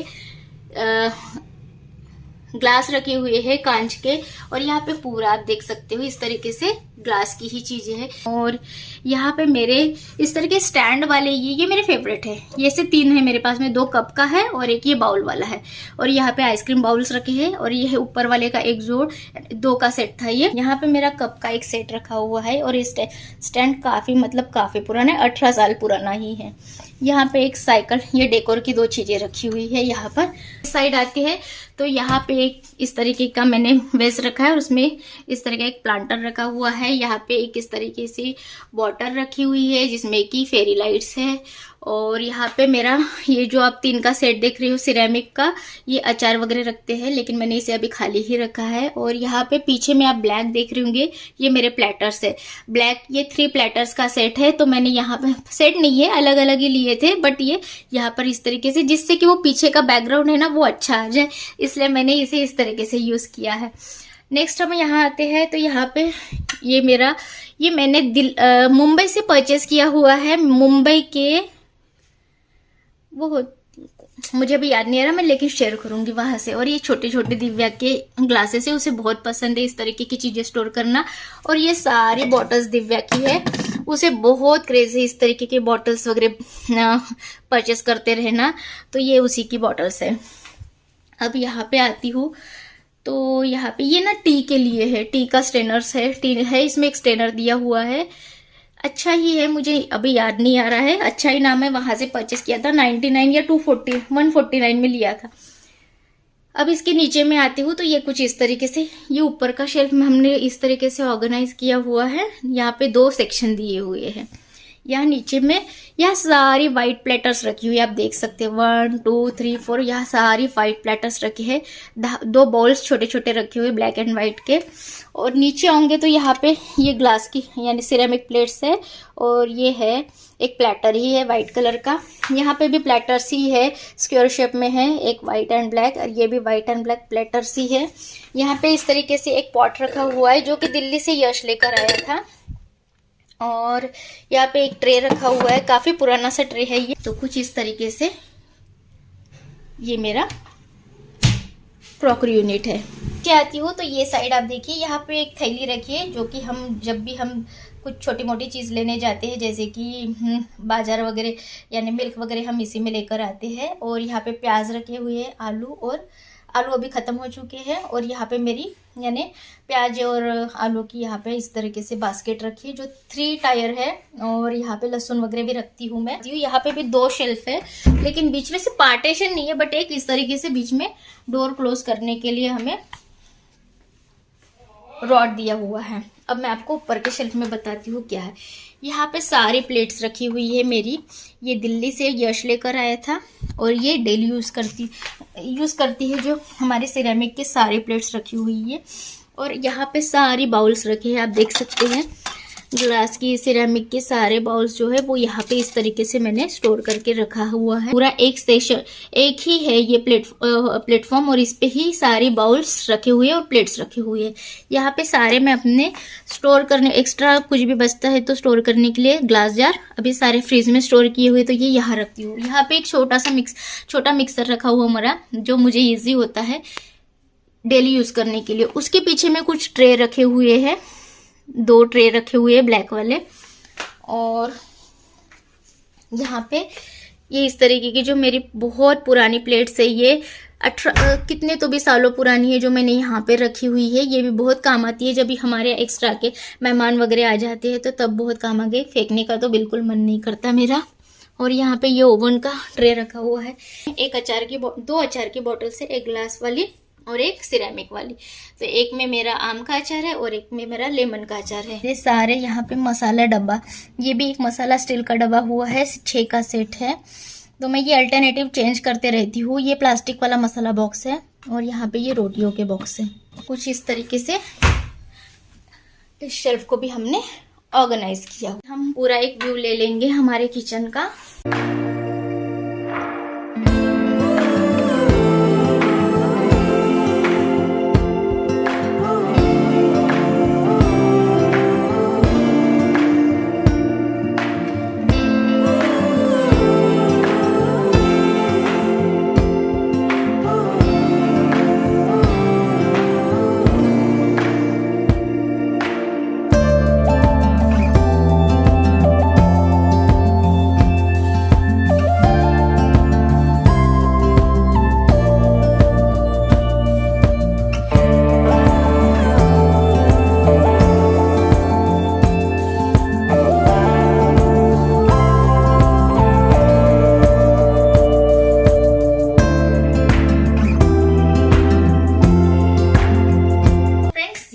ग्लास रखे हुए हैं कांच के, और यहाँ पे पूरा आप देख सकते हो इस तरीके से ग्लास की ही चीजें हैं। और यहाँ पे मेरे इस तरह के स्टैंड वाले ये मेरे फेवरेट है। ये से 3 है मेरे पास में, 2 कप का है और एक ये बाउल वाला है। और यहाँ पे आइसक्रीम बाउल्स रखे हैं, और ये है ऊपर वाले का एक जोड़, 2 का सेट था ये। यहाँ पे मेरा कप का एक सेट रखा हुआ है, और ये स्टैंड काफी पुराना है, 18 साल पुराना ही है। यहाँ पे एक साइकिल, ये डेकोर की 2 चीजें रखी हुई है। यहाँ पर इस साइड आती है तो यहाँ पे एक इस तरीके का मैंने वेस रखा है, और उसमें इस तरह का एक प्लांटर रखा हुआ है। यहाँ पे एक इस तरीके से बॉटल रखी हुई है जिसमें कि फेरी लाइट्स है। और यहाँ पे मेरा ये जो आप 3 का सेट देख रहे हो सिरेमिक का, ये अचार वगैरह रखते हैं, लेकिन मैंने इसे अभी खाली ही रखा है। और यहाँ पे पीछे में आप ब्लैक देख रहे होंगे, ये मेरे प्लेटर्स है ब्लैक। ये 3 प्लेटर्स का सेट है, तो मैंने यहाँ पे सेट नहीं है, अलग अलग ही लिए थे, बट ये यहाँ पर इस तरीके से, जिससे कि वो पीछे का बैकग्राउंड है ना वो अच्छा आ जाए, इसलिए मैंने इसे इस तरीके से यूज किया है। नेक्स्ट हम यहाँ आते हैं तो यहाँ पे ये मैंने मुंबई से परचेस किया हुआ है। मुंबई के वो मुझे अभी याद नहीं आ रहा, मैं लेकिन शेयर करूंगी वहां से। और ये छोटे छोटे दिव्या के ग्लासेस है, उसे बहुत पसंद है इस तरीके की चीजें स्टोर करना। और ये सारी बॉटल्स दिव्या की है, उसे बहुत क्रेज है इस तरीके के बॉटल्स वगैरह परचेस करते रहना, तो ये उसी की बॉटल्स है। अब यहाँ पे आती हूँ तो यहाँ पे ये ना टी के लिए है, टी का स्ट्रेनर्स है, टी है, इसमें एक स्ट्रेनर दिया हुआ है, अच्छा ही है, मुझे अभी याद नहीं आ रहा है, अच्छा ही नाम है। वहां से परचेस किया था 99 या 149 में लिया था। अब इसके नीचे में आती हूँ तो ये कुछ इस तरीके से, ये ऊपर का शेल्फ में हमने इस तरीके से ऑर्गेनाइज किया हुआ है। यहाँ पे 2 सेक्शन दिए हुए हैं। यहाँ नीचे में यहाँ सारी व्हाइट प्लेटर्स रखी हुई है, आप देख सकते हैं 1 2 3 4, यहाँ सारी व्हाइट प्लेटर्स रखे हैं। 2 बाउल्स छोटे छोटे रखे हुए ब्लैक एंड व्हाइट के। और नीचे आऊंगे तो यहाँ पे ये ग्लास की यानी सिरेमिक प्लेट्स है, और ये है एक प्लेटर ही है व्हाइट कलर का। यहाँ पे भी प्लेटर्स ही है, स्क्वायर शेप में है, एक व्हाइट एंड ब्लैक, और ये भी व्हाइट एंड ब्लैक प्लेटर्स ही है। यहाँ पे इस तरीके से एक पॉट रखा हुआ है जो कि दिल्ली से यश लेकर आया था। और यहाँ पे एक ट्रे रखा हुआ है, काफी पुराना सा ट्रे है ये। तो कुछ इस तरीके से ये मेरा क्रॉकरी यूनिट है। क्या आती हूँ तो ये साइड आप देखिए, यहाँ पे एक थैली रखी है, जो कि हम जब भी हम कुछ छोटी मोटी चीज़ लेने जाते हैं, जैसे कि बाजार वगैरह यानी मिल्क वगैरह, हम इसी में लेकर आते हैं। और यहाँ पे प्याज रखे हुए हैं, आलू अभी ख़त्म हो चुके हैं। और यहाँ पे मेरी यानी प्याज और आलू की यहाँ पे इस तरीके से बास्केट रखी है जो 3 टायर है। और यहाँ पे लहसुन वगैरह भी रखती हूँ मैं। यहाँ पे भी 2 शेल्फ है, लेकिन बीच में से पार्टीशन नहीं है, बट एक इस तरीके से बीच में डोर क्लोज करने के लिए हमें रॉड दिया हुआ है। अब मैं आपको ऊपर के शेल्फ में बताती हूँ क्या है। यहाँ पे सारी प्लेट्स रखी हुई है मेरी, ये दिल्ली से यश लेकर आया था, और ये डेली यूज़ करती है जो हमारे सिरेमिक के सारी प्लेट्स रखी हुई है। और यहाँ पे सारी बाउल्स रखे हैं, आप देख सकते हैं ग्लास की सिरेमिक के सारे बाउल्स जो है वो यहाँ पे इस तरीके से मैंने स्टोर करके रखा हुआ है। पूरा एक स्टेशन, एक ही है ये प्लेटफॉर्म, और इस पे ही सारी बाउल्स रखे हुए हैं और प्लेट्स रखे हुए हैं। यहाँ पे सारे मैं अपने स्टोर करने, एक्स्ट्रा कुछ भी बचता है तो स्टोर करने के लिए ग्लास जार अभी सारे फ्रिज में स्टोर किए हुए, तो ये यहाँ रखती हूँ। यहाँ पे एक छोटा मिक्सर रखा हुआ हमारा, जो मुझे ईजी होता है डेली यूज करने के लिए। उसके पीछे में कुछ ट्रे रखे हुए हैं, 2 ट्रे रखे हुए हैं ब्लैक वाले। और यहाँ पे ये इस तरीके की जो मेरी बहुत पुरानी प्लेट्स है, ये कितने तो भी सालों पुरानी है, जो मैंने यहाँ पे रखी हुई है। ये भी बहुत काम आती है जब भी हमारे एक्स्ट्रा के मेहमान वगैरह आ जाते हैं, तो तब बहुत काम आ गए। फेंकने का तो बिल्कुल मन नहीं करता मेरा। और यहाँ पे ये ओवन का ट्रे रखा हुआ है। 2 अचार की बॉटल से, एक ग्लास वाली और एक सिरेमिक वाली। तो एक में मेरा आम का अचार है और एक में मेरा लेमन का अचार है। ये सारे यहाँ पे मसाला डब्बा, ये भी एक मसाला स्टील का डब्बा हुआ है, 6 का सेट है। तो मैं ये अल्टरनेटिव चेंज करते रहती हूँ। ये प्लास्टिक वाला मसाला बॉक्स है, और यहाँ पे ये रोटियों के बॉक्स है। कुछ इस तरीके से इस शेल्फ को भी हमने ऑर्गेनाइज किया। हम पूरा एक व्यू ले लेंगे हमारे किचन का।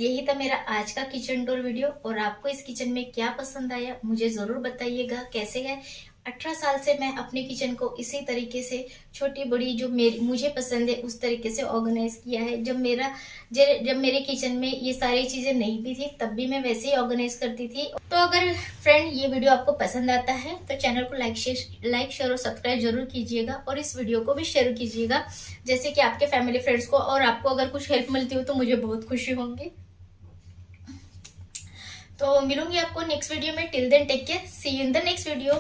यही था मेरा आज का किचन टूर वीडियो। और आपको इस किचन में क्या पसंद आया मुझे जरूर बताइएगा। कैसे है 18 साल से मैं अपने किचन को इसी तरीके से छोटी बड़ी जो मुझे पसंद है उस तरीके से ऑर्गेनाइज किया है। जब मेरे किचन में ये सारी चीजें नहीं भी थी तब भी मैं वैसे ही ऑर्गेनाइज करती थी। तो अगर फ्रेंड ये वीडियो आपको पसंद आता है तो चैनल को लाइक शेयर और सब्सक्राइब जरूर कीजिएगा और इस वीडियो को भी शेयर कीजिएगा, जैसे कि आपके फैमिली फ्रेंड्स को। और आपको अगर कुछ हेल्प मिलती हो तो मुझे बहुत खुशी होंगी। तो मिलूंगी आपको नेक्स्ट वीडियो में। Till then take care, see you in the next video.